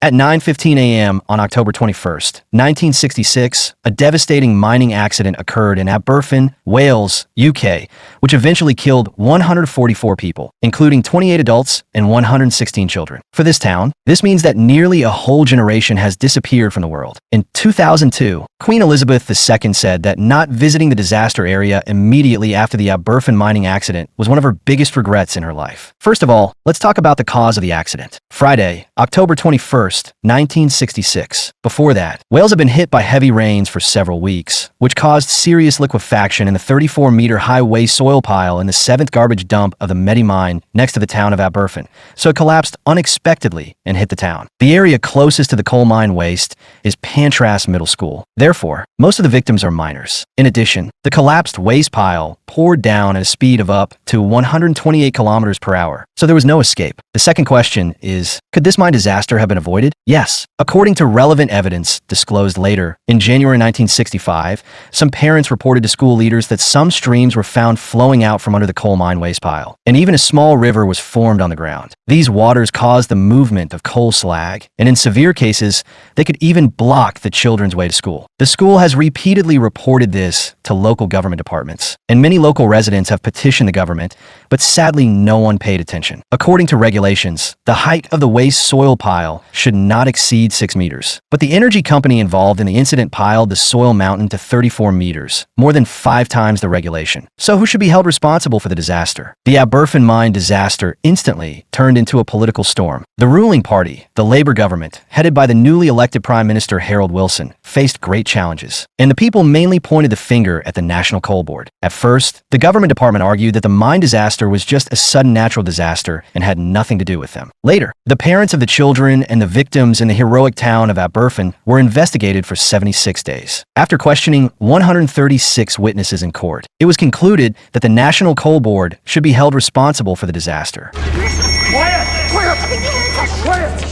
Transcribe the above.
At 9:15 a.m. on October 21st, 1966, a devastating mining accident occurred in Aberfan, Wales, UK, which eventually killed 144 people, including 28 adults and 116 children. For this town, this means that nearly a whole generation has disappeared from the world. In 2002, Queen Elizabeth II said that not visiting the disaster area immediately after the Aberfan mining accident was one of her biggest regrets in her life. First of all, let's talk about the cause of the accident. Friday, October 21st, 1966. Before that, Wales had been hit by heavy rains for several weeks, which caused serious liquefaction in the 34-meter-high waste soil pile in the 7th garbage dump of the Medi mine next to the town of Aberfan, so it collapsed unexpectedly and hit the town. The area closest to the coal mine waste is Pantras Middle School. Therefore, most of the victims are minors. In addition, the collapsed waste pile poured down at a speed of up to 128 kilometers per hour, so there was no escape. The second question is, could this mine disaster have been avoided? Yes. According to relevant evidence disclosed later, in January 1965, some parents reported to school leaders that some streams were found flowing out from under the coal mine waste pile, and even a small river was formed on the ground. These waters caused the movement of coal slag, and in severe cases, they could even block the children's way to school. The school has repeatedly reported this to local government departments, and many local residents have petitioned the government, but sadly no one paid attention. According to regulations, the height of the waste soil pile should not exceed 6 meters, but the energy company involved in the incident piled the soil mountain to 34 meters, more than 5 times the regulation. So who should be held responsible for the disaster? The Aberfan mine disaster instantly turned into a political storm. The ruling party, the Labour government, headed by the newly elected Prime Minister Harold Wilson, faced great challenges, and the people mainly pointed the finger at the National Coal Board. At first, the government department argued that the mine disaster was just a sudden natural disaster and had nothing to do with them. Later, the parents of the children and the victims in the heroic town of Aberfan were investigated for 76 days. After questioning 136 witnesses in court, it was concluded that the National Coal Board should be held responsible for the disaster. Quiet! Quiet! Quiet!